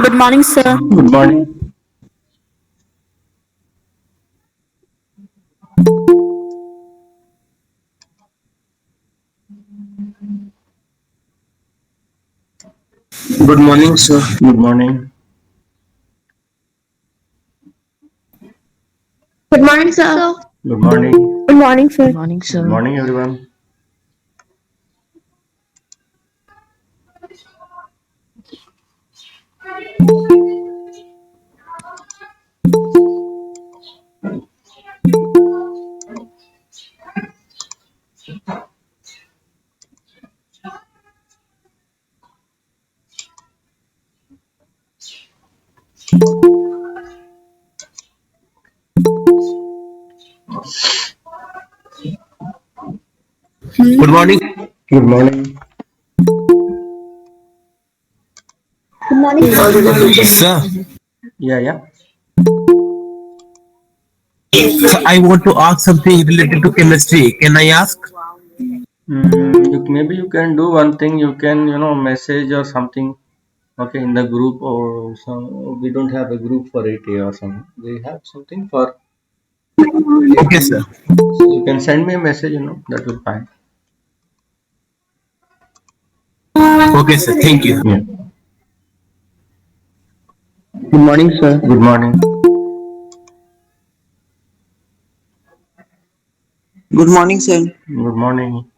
Good morning, sir. Good morning. Good morning, sir. Good morning. Good morning, sir. Good morning. Good morning, sir. Morning, Good sir. morning, everyone. Good morning. Good morning. Good morning, sir. Sir, Yeah. so I want to ask something related to chemistry. Can I ask? Maybe you can do one thing. You can, message or something. Okay, in the group or some. We don't have a group for it here or something. We have something for. Okay, sir. So you can send me a message. That will fine. Okay, sir. Thank you. Yeah. Good morning, sir. Good morning. Good morning, sir. Good morning.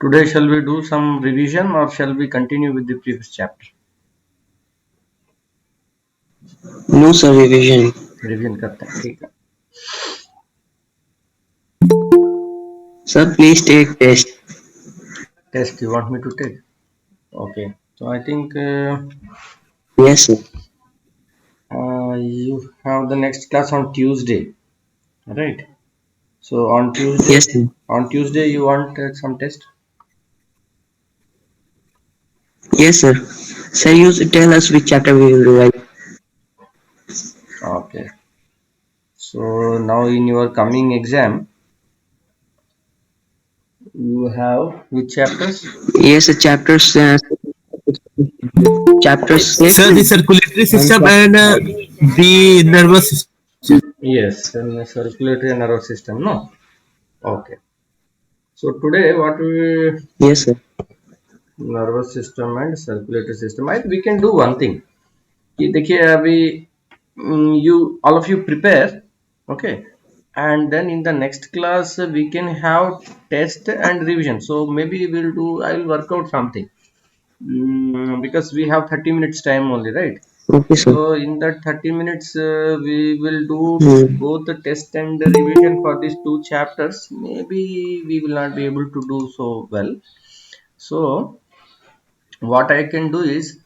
Today, shall we do some revision or shall we continue with the previous chapter? No, sir, revision. Revision करते हैं ठीक है Sir, please take test. Test you want me to take? Okay. So I think Yes, sir. you have the next class on Tuesday, right? So Yes, sir. on Tuesday you want some test? Yes, sir. Sir, you tell us which chapter we will revise. Okay. So now in your coming exam, you have which chapters? Yes, sir. Chapter 6 Sir, the circulatory and system chapter and 5. the nervous system. Yes, and circulatory and nervous system. No. Okay. So today what we Yes, sir. nervous system and circulatory system. I we can do one thing. कि देखिए अभी you all of you prepare, okay, and then in the next class we can have test and revision. So maybe we'll do. I will work out something because we have 30 minutes time only, right? Okay, sir. So in that 30 minutes we will do Hmm. both the test and the revision for these two chapters. Maybe we will not be able to do so well. So what I can do is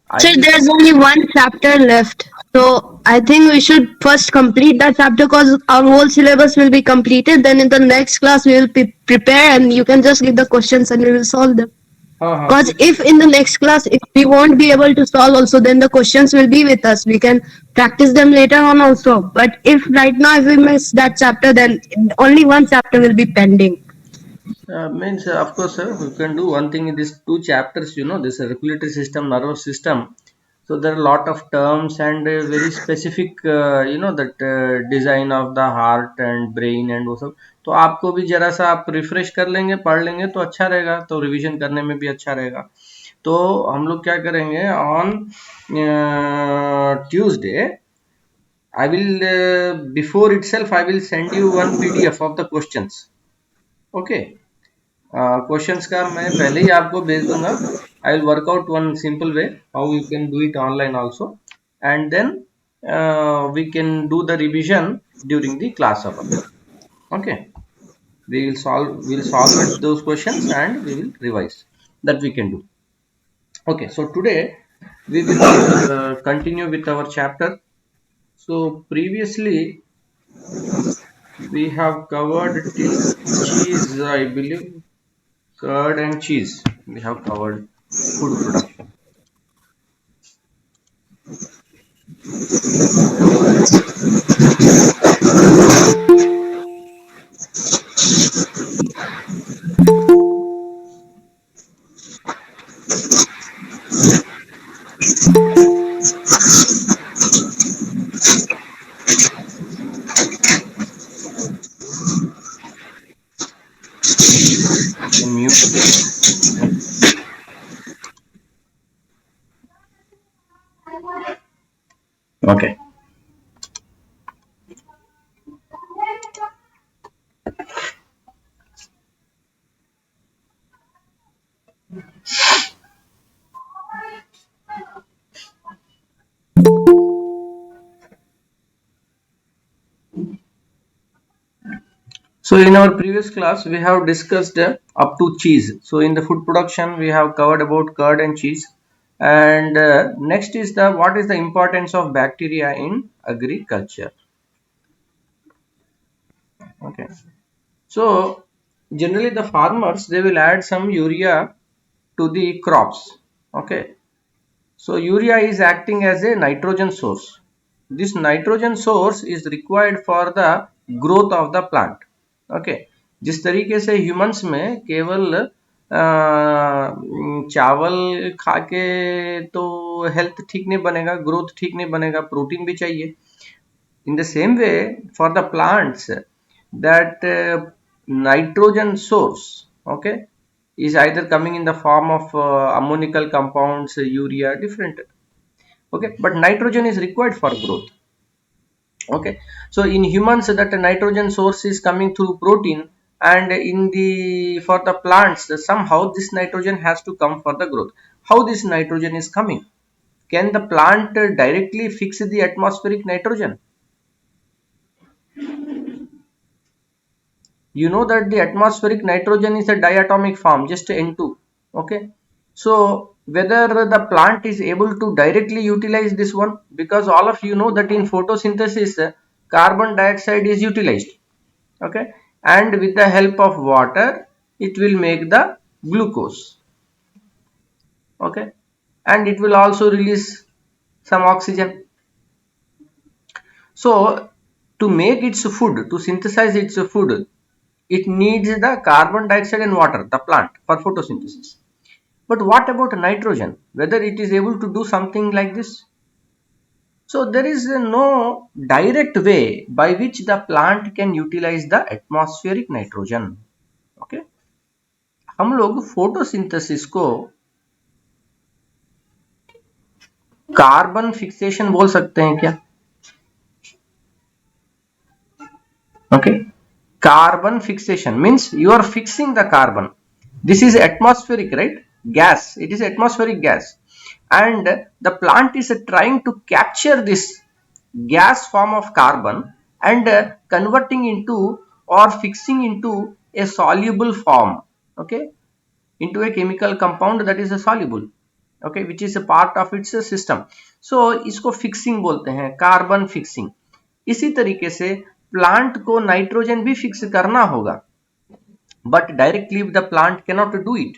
I Sir, will. there's only one chapter left. So I think we should first complete that chapter because our whole syllabus will be completed. Then in the next class we will prepare and you can just give the questions and we will solve them. हाँ Because कुछ if in the next class if we won't be able to solve also, then the questions will be with us. We can practice them later on also. But if right now if we miss that chapter, then only one chapter will be pending. means of course we can do one thing in these two chapters, you know, this circulatory system, nervous system. So there are a lot of terms and very specific you know that design of the heart and brain and वो सब. तो आपको भी जरा सा आप refresh कर लेंगे, पढ़ लेंगे तो अच्छा रहेगा, तो रिवीजन करने में भी अच्छा रहेगा. तो हम लोग क्या करेंगे on Tuesday I will before itself I will send you one PDF of the questions. Okay. Questions का मैं पहले ही आपको भेज दूंगा. I will work out one simple way how you can do it online also and then we can do the revision during the class hour. Okay, we'll solve it, those questions and we will revise. That we can do. Okay, so today we will continue with our chapter. So previously we have covered till cheese, I believe. Curd and cheese we have covered. Food production. Can mute please. Okay. So in our previous class we have discussed up to cheese. So in the food production we have covered about curd and cheese, and next is the what is the importance of bacteria in agriculture. Okay. So generally the farmers they will add some urea to the crops. Okay. So urea is acting as a nitrogen source. This nitrogen source is required for the growth of the plant. Okay. जिस तरीके से humans में केवल चावल खा के तो health ठीक नहीं बनेगा, ग्रोथ ठीक नहीं बनेगा, प्रोटीन भी चाहिए. In the same way for the plants, that nitrogen source, okay, is either coming in the form of ammonical compounds, urea, different. Okay, but nitrogen is required for growth. Okay, so in humans that nitrogen source is coming through protein, and in the for the plants somehow this nitrogen has to come for the growth. How this nitrogen is coming? Can the plant directly fix the atmospheric nitrogen? you know that the atmospheric nitrogen is a diatomic form, just N2. Okay, so whether the plant is able to directly utilize this one, because all of you know that in photosynthesis carbon dioxide is utilized. Okay, and with the help of water it will make the glucose. Okay, and it will also release some oxygen. So to make its food, to synthesize its food, it needs the carbon dioxide and water, the plant, for photosynthesis. But what about nitrogen, whether it is able to do something like this? So there is no direct way by which the plant can utilize the atmospheric nitrogen. Okay, हम लोग photosynthesis को carbon fixation बोल सकते हैं क्या? Okay, carbon fixation means you are fixing the carbon. This is atmospheric, right? Gas, it is atmospheric gas, and the plant is trying to capture this gas form of carbon and converting into or fixing into a soluble form. Okay, into a chemical compound that is a soluble. Okay, which is a part of its system. So इसको fixing बोलते हैं, carbon fixing. इसी तरीके से plant को nitrogen भी fix करना होगा, but directly the plant cannot do it.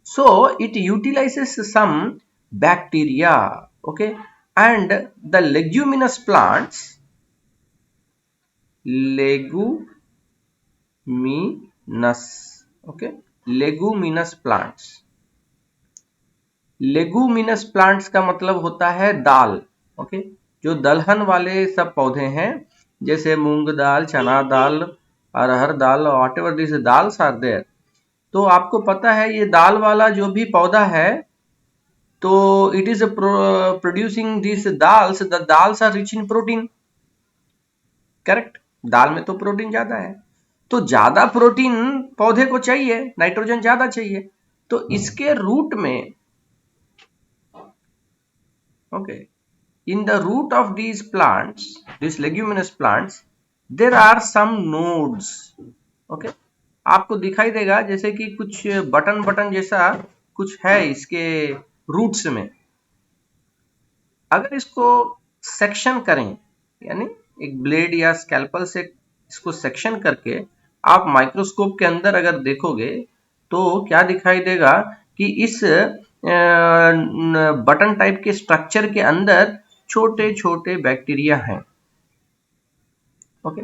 So it utilizes some bacteria. Okay, and the leguminous plants, okay, leguminous plants. Leguminous plants का मतलब होता है दाल. ओके, जो दलहन वाले सब पौधे हैं, जैसे मूंग दाल, चना दाल, अरहर दाल, whatever this dals are there. तो आपको पता है ये दाल वाला जो भी पौधा है, तो it is producing this dals. The dals are rich in protein. Correct, दाल में तो प्रोटीन ज्यादा है, तो ज्यादा प्रोटीन पौधे को चाहिए, नाइट्रोजन ज्यादा चाहिए. तो इसके रूट में, okay, in the root of these plants, these leguminous plants, there are some nodes. okay, आपको दिखाई देगा जैसे कि कुछ बटन बटन जैसा कुछ है इसके रूट्स में. अगर इसको सेक्शन करें, यानी एक ब्लेड या स्कैल्पल से इसको सेक्शन करके आप माइक्रोस्कोप के अंदर अगर देखोगे, तो क्या दिखाई देगा कि इस बटन टाइप के स्ट्रक्चर के अंदर छोटे छोटे बैक्टीरिया हैं. Okay,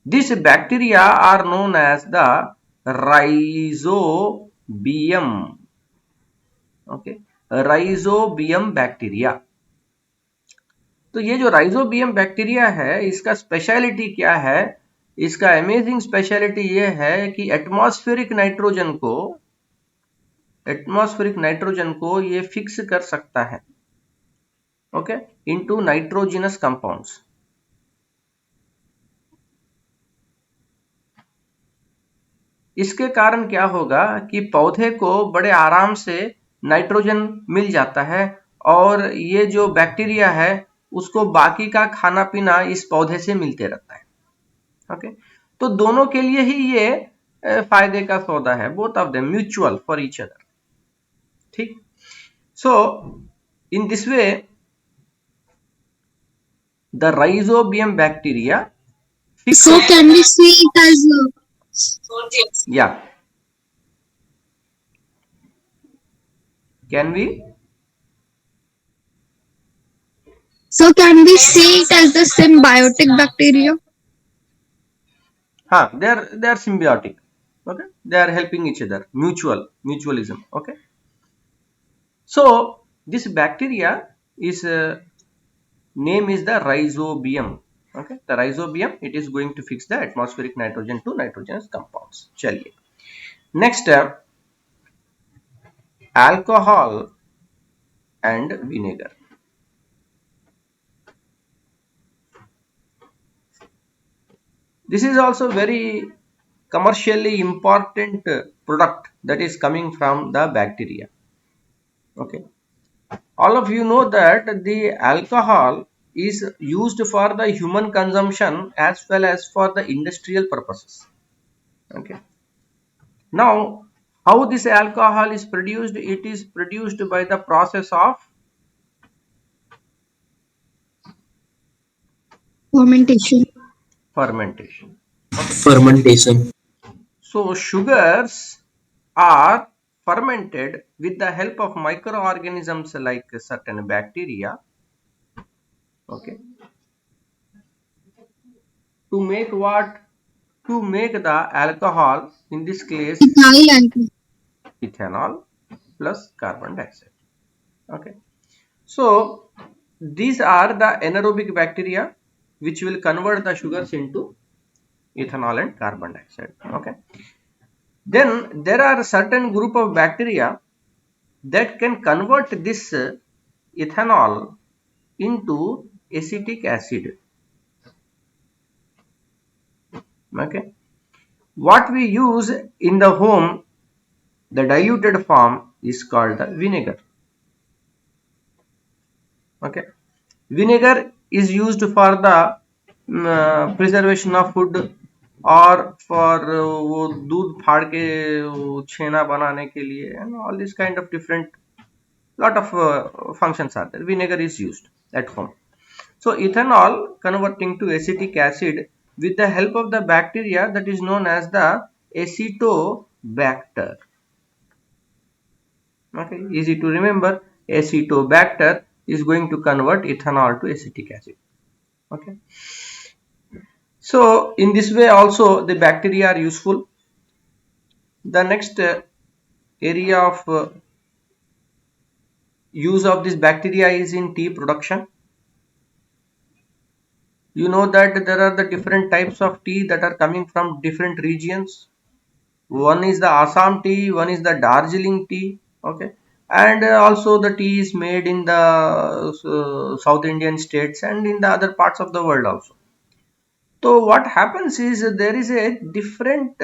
this bacteria are known as the rhizobium. Okay, rhizobium bacteria. तो ये जो राइजोबियम बैक्टीरिया है, इसका स्पेशलिटी क्या है? इसका अमेजिंग स्पेशलिटी ये है कि एटमॉस्फेरिक नाइट्रोजन को ये फिक्स कर सकता है. Okay, into nitrogenous compounds. इसके कारण क्या होगा कि पौधे को बड़े आराम से नाइट्रोजन मिल जाता है, और ये जो बैक्टीरिया है उसको बाकी का खाना पीना इस पौधे से मिलते रहता है. ओके, तो दोनों के लिए ही ये फायदे का सौदा है. Both of them mutual for each other. ठीक. So in this way the rhizobium bacteria. So can we see it as Yeah. Can we? so can we see it as the symbiotic bacteria? They are symbiotic. Okay, they are helping each other. Mutualism. Okay. So this bacteria is name is the rhizobium. Okay, the rhizobium, it is going to fix the atmospheric nitrogen to nitrogenous compounds. चलिए, next alcohol and vinegar. This is also very commercially important product that is coming from the bacteria. Okay, all of you know that the alcohol is used for the human consumption as well as for the industrial purposes. Okay. Now, how this alcohol is produced? It is produced by the process of Fermentation. fermentation. Okay. Fermentation. So sugars are fermented with the help of microorganisms like certain bacteria. Okay. To make what? To make the alcohol, in this case Ethyl alcohol. ethanol plus carbon dioxide. Okay. So these are the anaerobic bacteria which will convert the sugars into ethanol and carbon dioxide. Okay. Then there are certain group of bacteria that can convert this ethanol into acetic acid. Okay. What we use in the home, the diluted form is called the vinegar. Okay. Vinegar is used for the preservation of food और for वो दूध फाड़ के वो छेना बनाने के लिए and all this kind of different lot of functions are there. Vinegar is used at home. So ethanol converting to acetic acid with the help of the bacteria that is known as the acetobacter. Okay, easy to remember. Acetobacter is going to convert ethanol to acetic acid. Okay. So in this way also the bacteria are useful. The next area of use of this bacteria is in tea production. You know that there are the different types of tea that are coming from different regions. One is the Assam tea, one is the Darjeeling tea. Okay. And also the tea is made in the South Indian states and in the other parts of the world also. So what happens is there is a different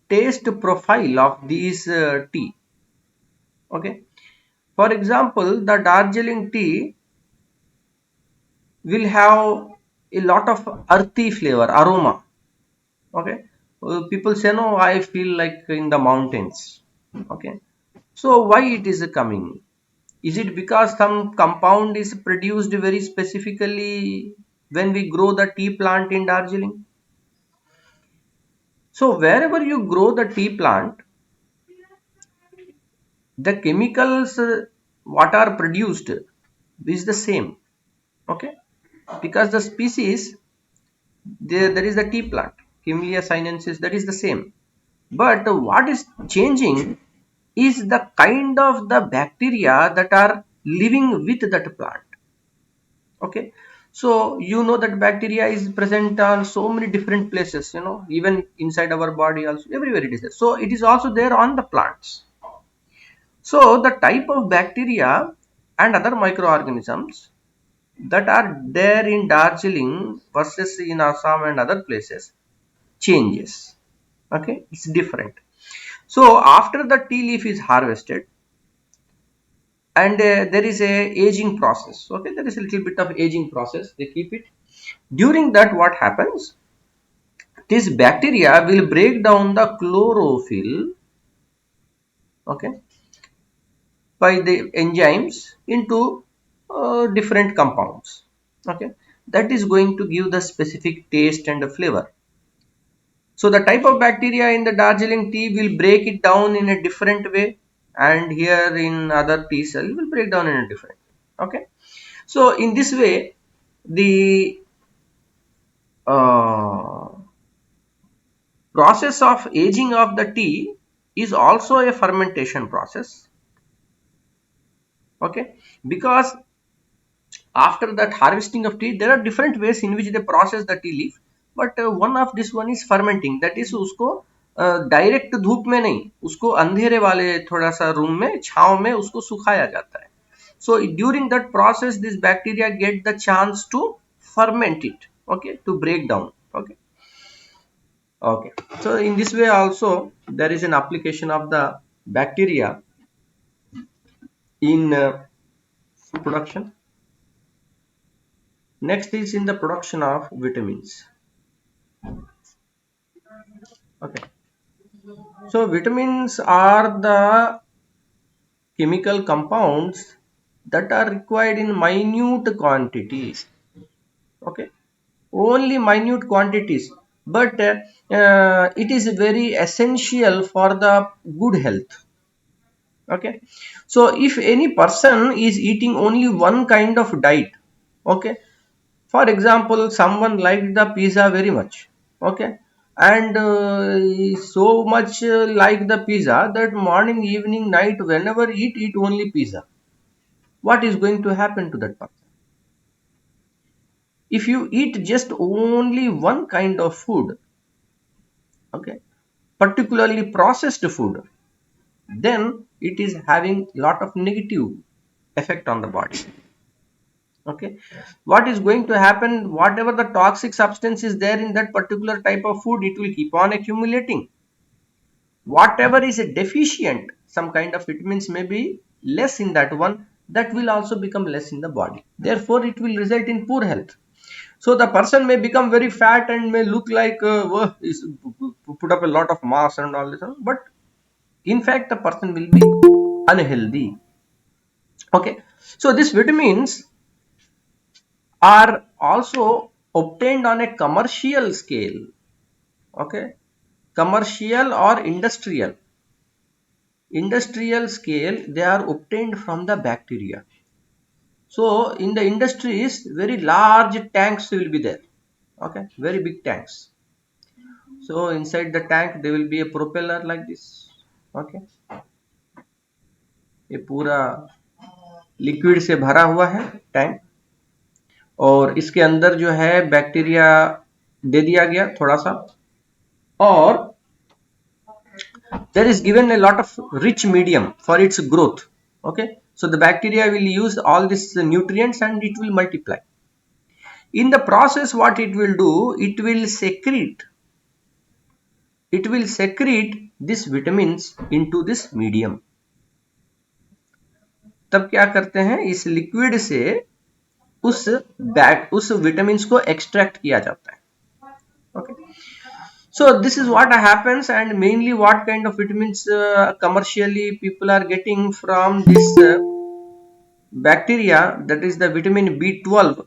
taste profile of these tea. Okay. For example, the Darjeeling tea will have a lot of earthy flavor, aroma. Okay. People say, no, I feel like in the mountains. Okay. So why it is coming? Is it because some compound is produced very specifically when we grow the tea plant in Darjeeling? So wherever you grow the tea plant, the chemicals what are produced is the same. Okay. Because the species there is the tea plant, Camellia sinensis, that is the same. But what is changing is the kind of the bacteria that are living with that plant. Okay. So you know that bacteria is present on so many different places, you know, even inside our body also, everywhere it is there. So it is also there on the plants. So the type of bacteria and other microorganisms that are there in Darjeeling versus in Assam and other places changes. Okay, it's different. So after the tea leaf is harvested and there is a aging process. Okay, there is a little bit of aging process. They keep it. During that, what happens? This bacteria will break down the chlorophyll. Okay, by the enzymes into different compounds. Okay, that is going to give the specific taste and the flavor. So the type of bacteria in the Darjeeling tea will break it down in a different way, and here in other tea cell will break down in a different way. Okay, so in this way the uh, process of aging of the tea is also a fermentation process. Okay, because after that harvesting of tea there are different ways in which they process the tea leaf, but one of this one is fermenting, that is उसको direct धूप में नहीं, उसको अंधेरे वाले थोड़ा सा room में छांव में उसको सुखाया जाता है. So during that process this bacteria get the chance to ferment it. Okay, to break down. Okay. Okay, so in this way also there is an application of the bacteria in food production. Next is in the production of vitamins. Okay, So vitamins are the chemical compounds that are required in minute quantities. Okay, only minute quantities, but it is very essential for the good health. Okay, so if any person is eating only one kind of diet, okay, for example someone liked the pizza very much, okay, and so much like the pizza that morning, evening, night, whenever eat only pizza, what is going to happen to that person? If you eat just only one kind of food, okay, particularly processed food, then it is having lot of negative effect on the body. Okay, what is going to happen, whatever the toxic substance is there in that particular type of food, it will keep on accumulating. Whatever is a deficient, some kind of vitamins may be less in that one, that will also become less in the body, therefore it will result in poor health. So the person may become very fat and may look like put up a lot of mass and all this, but in fact the person will be unhealthy. Okay, so these vitamins are also obtained on a commercial scale. Okay, commercial or industrial scale, they are obtained from the bacteria. So in the industries, very large tanks will be there. Okay, very big tanks. So inside the tank there will be a propeller like this. Okay, ये पूरा liquid से भरा हुआ है tank, और इसके अंदर जो है बैक्टीरिया दे दिया गया थोड़ा सा, और there is given a lot of rich medium for its growth. Okay, so the bacteria will use all these nutrients and it will multiply. In the process, what it will do, it will secrete these vitamins into this medium. तब क्या करते हैं, इस liquid से उस vitamins को extract किया जाता है. Okay, so this is what happens, and mainly what kind of vitamins commercially people are getting from this bacteria, that is the vitamin B12,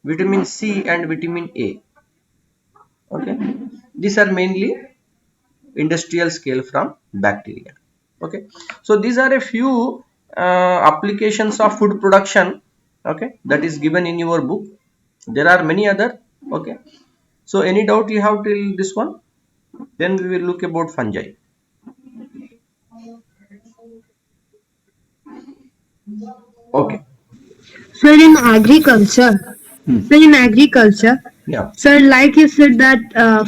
vitamin C and vitamin A. Okay, these are mainly industrial scale from bacteria. Okay, so these are a few applications of food production, okay, that is given in your book. There are many other. Okay, so any doubt you have till this one, then we will look about fungi. Okay, So in agriculture, yeah. so like you said that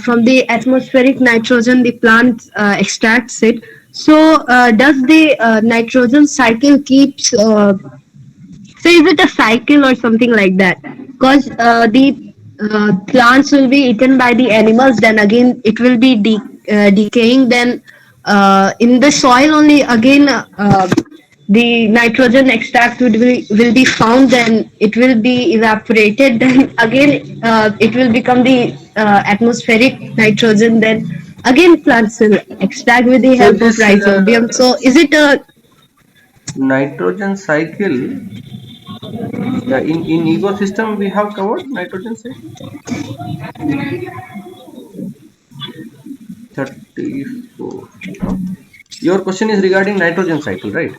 from the atmospheric nitrogen the plant extracts it. So does the nitrogen cycle keeps? So is it a cycle or something like that? Because the plants will be eaten by the animals, then again it will be decaying. Then in the soil only again the nitrogen extract will be found. Then it will be evaporated. Then again it will become the atmospheric nitrogen. Then again plants will extract with the So help of this rhizobium. So is it a nitrogen cycle, in ecosystem we have covered nitrogen cycle 34. No? Your question is regarding nitrogen cycle, right?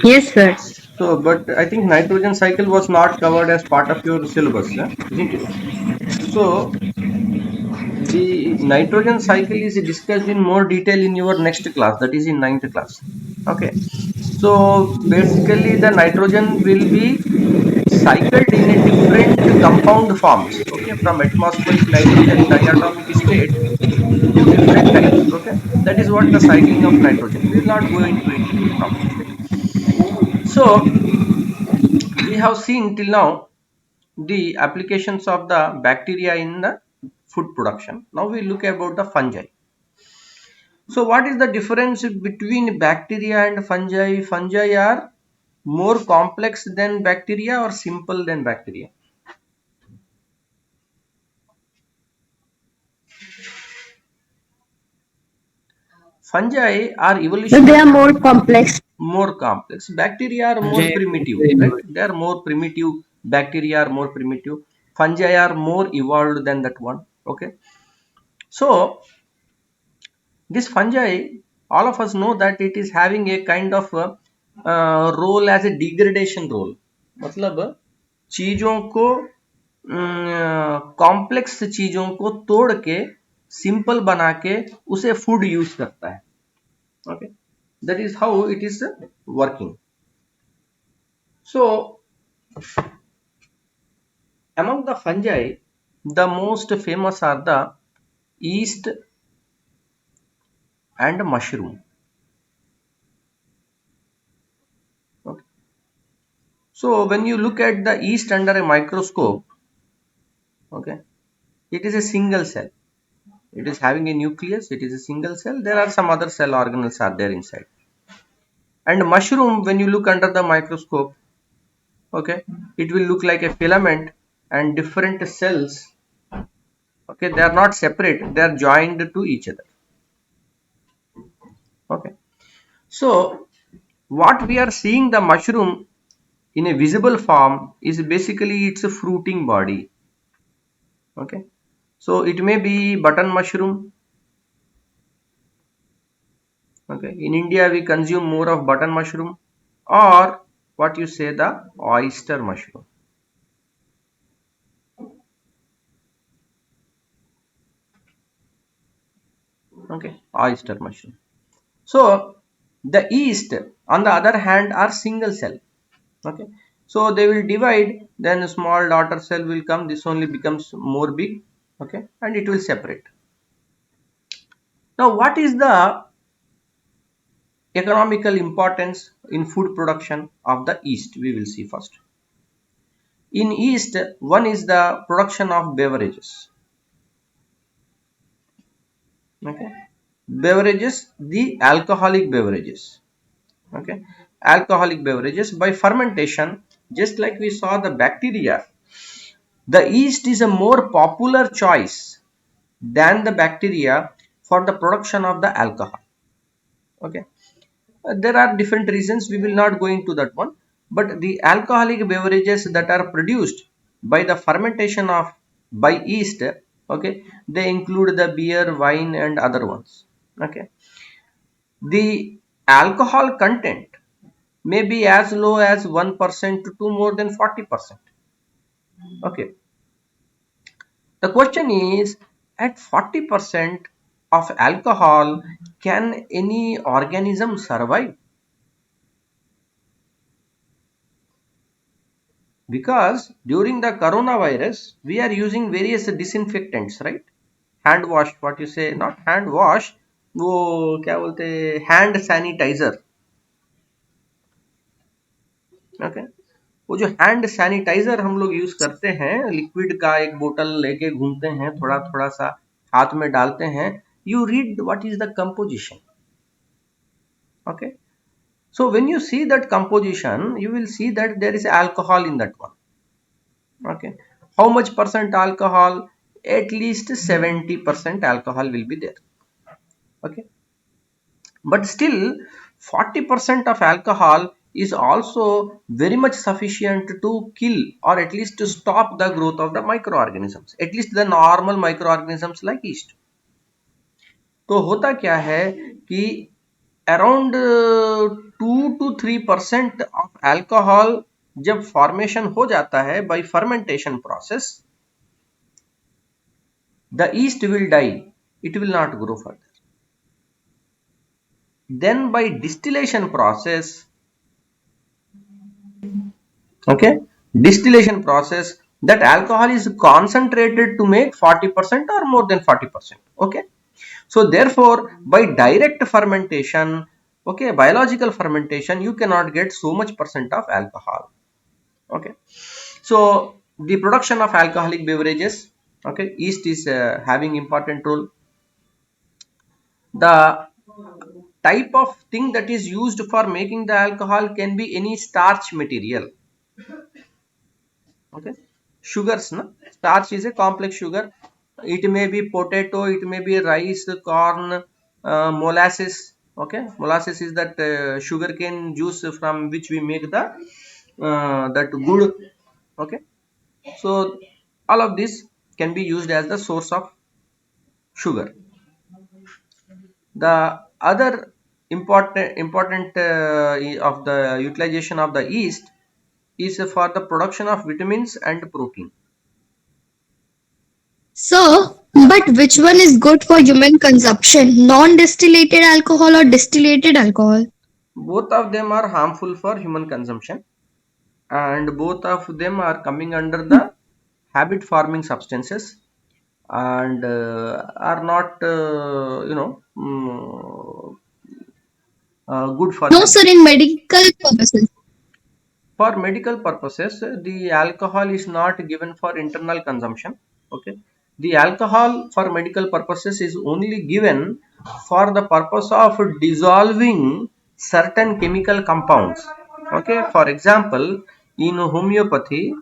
yes, sir? So, but I think nitrogen cycle was not covered as part of your syllabus, isn't it? So, the nitrogen cycle is discussed in more detail in your next class, that is in 9th class. Okay, so basically the nitrogen will be cycled in a different compound forms, okay, from atmospheric nitrogen diatomic state to different types. Okay, that is what the cycling of nitrogen. We will not go into it now. Okay, so we have seen till now the applications of the bacteria in the food production. Now we look about the fungi. So what is the difference between bacteria and fungi? Fungi are more complex than bacteria or simple than bacteria? fungi are So evolution they are more complex. more complex. Bacteria are more primitive, right? They are more primitive. Bacteria are more primitive. Fungi are more evolved than that one. Okay. So this fungi, all of us know that it is having a kind of role as a degradation role. मतलब चीजों को complex चीजों को तोड़ के simple बना के उसे फूड यूज करता है. Okay, that is how it is working. So among the fungi, the most famous are the yeast and mushroom. Okay. So when you look at the yeast under a microscope, okay, it is a single cell. It is having a nucleus. It is a single cell. There are some other cell organelles are there inside. And mushroom, when you look under the microscope, okay, it will look like a filament and different cells. Okay, they are not separate. They are joined to each other. Okay. So what we are seeing the mushroom in a visible form is basically its a fruiting body. Okay. So it may be button mushroom. Okay. In India we consume more of button mushroom, or what you say, the oyster mushroom. Okay. Oyster mushroom. So the yeast on the other hand are single cell. Okay. So they will divide, then a small daughter cell will come, this only becomes more big. Okay, and it will separate. Now what is the economical importance in food production of the yeast? We will see first. In yeast, one is the production of beverages. Okay, beverages, the alcoholic beverages. Okay, alcoholic beverages by fermentation. Just like we saw the bacteria, the yeast is a more popular choice than the bacteria for the production of the alcohol. Okay, there are different reasons, we will not go into that one, but the alcoholic beverages that are produced by the fermentation of by yeast, okay, they include the beer, wine and other ones. Okay, the alcohol content may be as low as 1% to more than 40%. Okay, the question is, at 40% of alcohol, can any organism survive? Because during the coronavirus we are using various disinfectants, right? Hand wash, what you say, not hand wash, वो क्या बोलते, hand sanitizer. Okay, वो जो hand sanitiser हम लोग use करते हैं, liquid का एक बोतल लेके घूमते हैं, थोड़ा थोड़ा सा हाथ में डालते हैं, you read what is the composition. Okay, so when you see that composition, you will see that there is alcohol in that one. Okay, how much percent alcohol? At least 70% alcohol will be there. Okay, but still 40% of alcohol is also very much sufficient to kill or at least to stop the growth of the microorganisms, at least the normal microorganisms like yeast. तो होता क्या है कि around 2 to 3% of alcohol जब formation हो जाता है bye fermentation process, the yeast will die, it will not grow further. Then by distillation process, okay, distillation process, that alcohol is concentrated to make 40% or more than 40%. Okay, so therefore by direct fermentation, okay, biological fermentation, you cannot get so much percent of alcohol. Okay, so the production of alcoholic beverages, okay, yeast is having important role. The type of thing that is used for making the alcohol can be any starch material. Okay, sugars, no, starch is a complex sugar. It may be potato, it may be rice, corn, molasses. Okay, molasses is that sugarcane juice from which we make the that good. Okay, so all of this can be used as the source of sugar. The other important of the utilization of the yeast is for the production of vitamins and protein. So, but which one is good for human consumption? Non-distillated alcohol or distillated alcohol? Both of them are harmful for human consumption, and both of them are coming under the habit forming substances, and are not good for No, health. sir, in medical purposes. For medical purposes, the alcohol is not given for internal consumption. Okay, the alcohol for medical purposes is only given for the purpose of dissolving certain chemical compounds. Okay, for example, in homeopathy,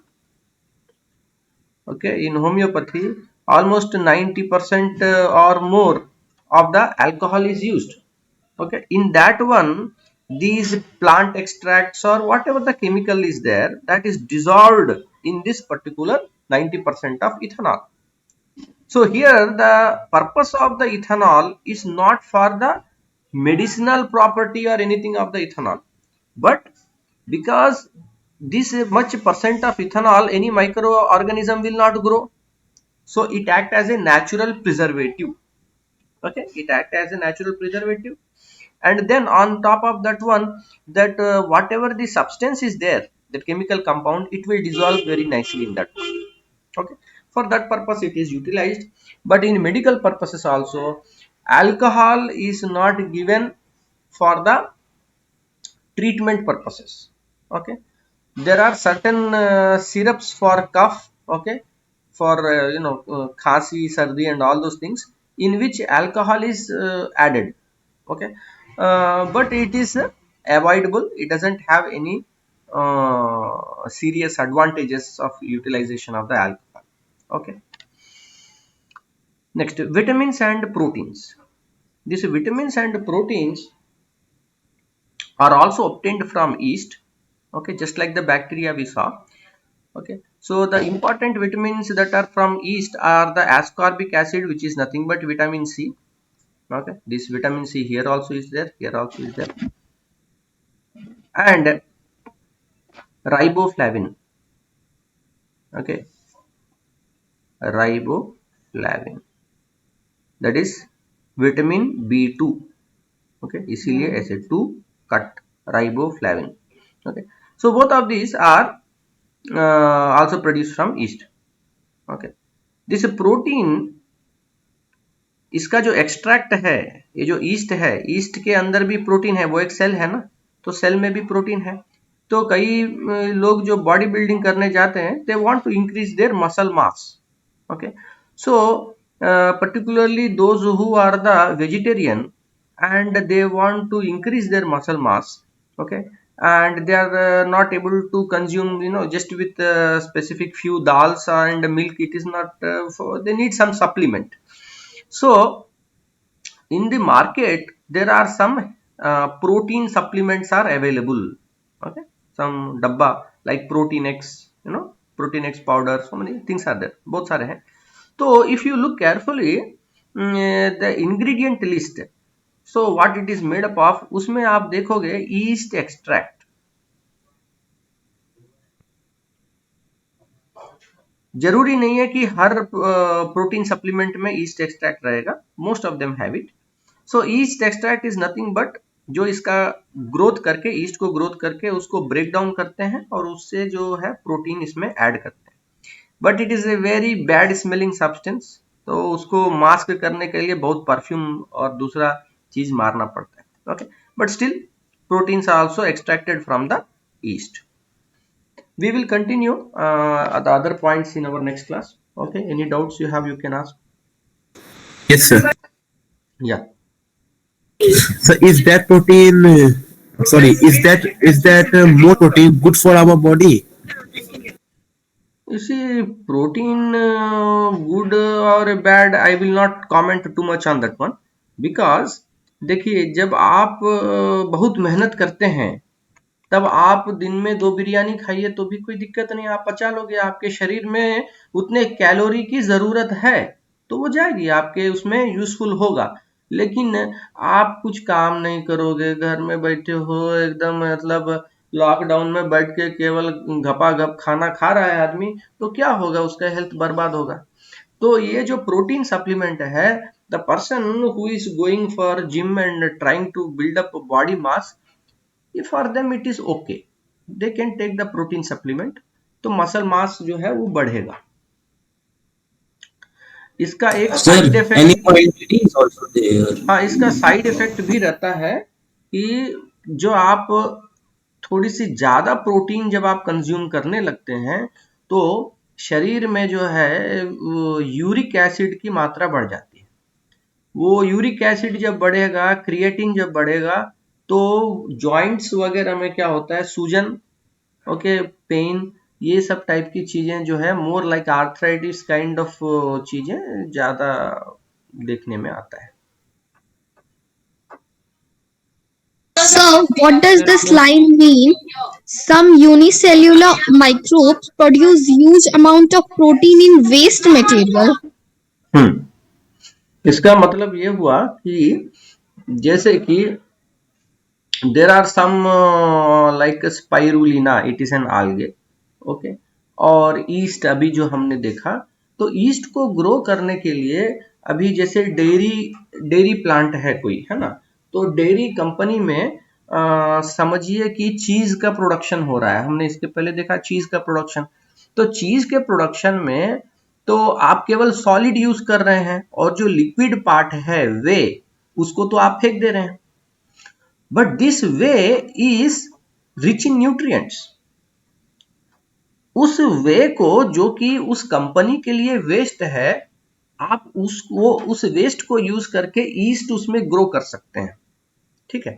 okay, in homeopathy, almost 90% or more of the alcohol is used. Okay, in that one, these plant extracts or whatever the chemical is there, that is dissolved in this particular 90% of ethanol. So here the purpose of the ethanol is not for the medicinal property or anything of the ethanol, but because this much percent of ethanol, any microorganism will not grow, so it act as a natural preservative. Okay, it act as a natural preservative, and then on top of that one, that whatever the substance is there, that chemical compound, it will dissolve very nicely in that one. Okay, for that purpose it is utilized. But in medical purposes also, alcohol is not given for the treatment purposes. Okay, there are certain syrups for cough. Okay, for khasi, sardi and all those things, in which alcohol is added. Okay, but it is avoidable, it doesn't have any serious advantages of utilization of the alcohol. Okay, next, vitamins and proteins. These vitamins and proteins are also obtained from yeast. Okay, just like the bacteria we saw. Okay, so the important vitamins that are from yeast are the ascorbic acid, which is nothing but vitamin C. Okay, this vitamin C here also is there, here also is there, and riboflavin. Okay, riboflavin, that is vitamin B2. Okay, इसीलिए ऐसे 2 cut riboflavin. Okay, so both of these are also produced from yeast. Okay, this protein, इसका जो extract है, ये जो east है, east के अंदर भी प्रोटीन है, वो एक सेल है ना, तो सेल में भी प्रोटीन है। तो कई लोग जो बॉडी बिल्डिंग करने जाते हैं, they want to increase their muscle mass. Okay, so particularly those who are the vegetarian and they want to increase their muscle mass. Okay, and they are not able to consume, just with specific few dals and milk, it is not they need some supplement. So in the market there are some protein supplements are available. Okay, some dabba like protein x, protein x powder, so many things are there, both are hai. So if you look carefully, the ingredient list, so what it is made up of, उसमें आप देखोगे yeast extract. जरूरी नहीं है कि हर protein supplement में east extract रहेगा, most of them have it. So east extract is nothing but जो इसका ग्रोथ करके, ईस्ट को ग्रोथ करके उसको ब्रेक डाउन करते हैं और उससे जो है प्रोटीन इसमें ऐड करते हैं. But it is a very bad smelling substance, तो उसको मास्क करने के लिए बहुत परफ्यूम और दूसरा चीज मारना पड़ता है. Okay, but still proteins are also extracted from the yeast. We will continue the other points in our next class. Okay, any doubts you have, you can ask. Yes, sir. Yeah. So is that protein? Sorry, is that more protein good for our body? You see, protein good or bad, I will not comment too much on that one, because देखिए, जब आप बहुत मेहनत करते हैं, तब आप दिन में 2 बिरयानी खाइए तो भी कोई दिक्कत नहीं, आप पचा लोगे, आपके शरीर में उतने कैलोरी की ज़रूरत है, तो वो जाएगी, आपके उसमें यूज़फुल होगा। लेकिन आप कुछ काम नहीं करोगे, घर में बैठे हो एकदम, मतलब लॉकडाउन में बैठ के केवल घपा-घप खाना खा रहा है आदमी, तो क्या होगा, उसका हेल्थ बर्बाद होगा। तो ये जो प्रोटीन सप्लीमेंट है, the person who is going for gym and trying to build up body mass, for them it is okay, they can take the protein supplement, तो मसल मास जो है वो बढ़ेगा। इसका एक Sir, side any effect, quality is also there. हाँ, इसका side effect भी रहता है कि जो आप थोड़ी सी ज्यादा प्रोटीन जब आप कंज्यूम करने लगते हैं, तो शरीर में जो है यूरिक एसिड की मात्रा बढ़ जाती है। वो यूरिक एसिड जब बढ़ेगा, क्रिएटिन जब बढ़ेगा, तो जॉइंट्स वगैरह में क्या होता है, सूजन, ओके, पेन, ये सब टाइप की चीजें जो है, more like arthritis kind of चीजें ज्यादा देखने में आता है। So, what does this line mean? Some unicellular microbes produce huge amount of protein in waste material. इसका मतलब ये हुआ कि जैसे कि there are some like spirulina, it is an algae, okay, और ईस्ट अभी जो हमने देखा, तो ईस्ट को ग्रो करने के लिए अभी जैसे डेयरी प्लांट है कोई, है ना, तो डेयरी कंपनी में समझिए कि चीज का प्रोडक्शन हो रहा है, हमने इसके पहले देखा चीज का प्रोडक्शन, तो चीज के प्रोडक्शन में तो आप केवल सॉलिड यूज कर रहे हैं, और जो लिक्विड पार्ट है वे, उसको तो आप फेंक दे रहे हैं, but this way is rich in nutrients. उस वे को, जो कि उस कंपनी के लिए वेस्ट है, आप उस वेस्ट को यूज करके ईस्ट उसमें ग्रो कर सकते हैं, ठीक है,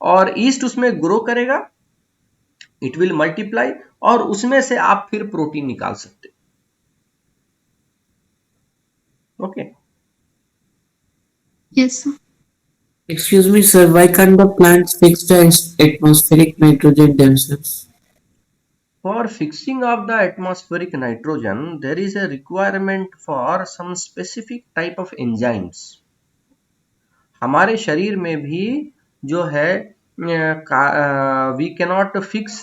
और ईस्ट उसमें ग्रो करेगा, इट विल मल्टीप्लाई, और उसमें से आप फिर प्रोटीन निकाल सकते, okay. Yes, sir. Excuse me, sir, why can't the plants fix the atmospheric nitrogen themselves? For fixing of the atmospheric nitrogen, there is a requirement for some specific type of enzymes. हमारे शरीर में भी जो है, we cannot fix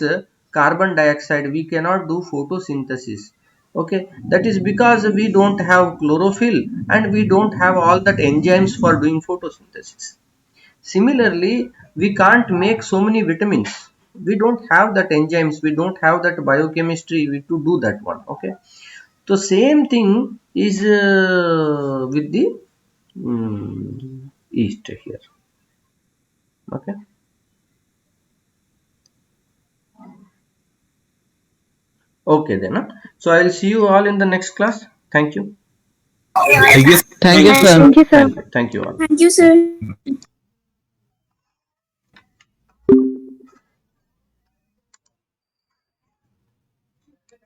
carbon dioxide, we cannot do photosynthesis, okay, that is because we don't have chlorophyll and we don't have all that enzymes for doing photosynthesis. Similarly, we can't make so many vitamins, we don't have that enzymes, we don't have that biochemistry to do that one, okay. So same thing is with the yeast here, okay. Okay then, so I'll see you all in the next class. Thank you. I guess Thank you, sir. Thank you, sir. Thank you all. Thank you, sir.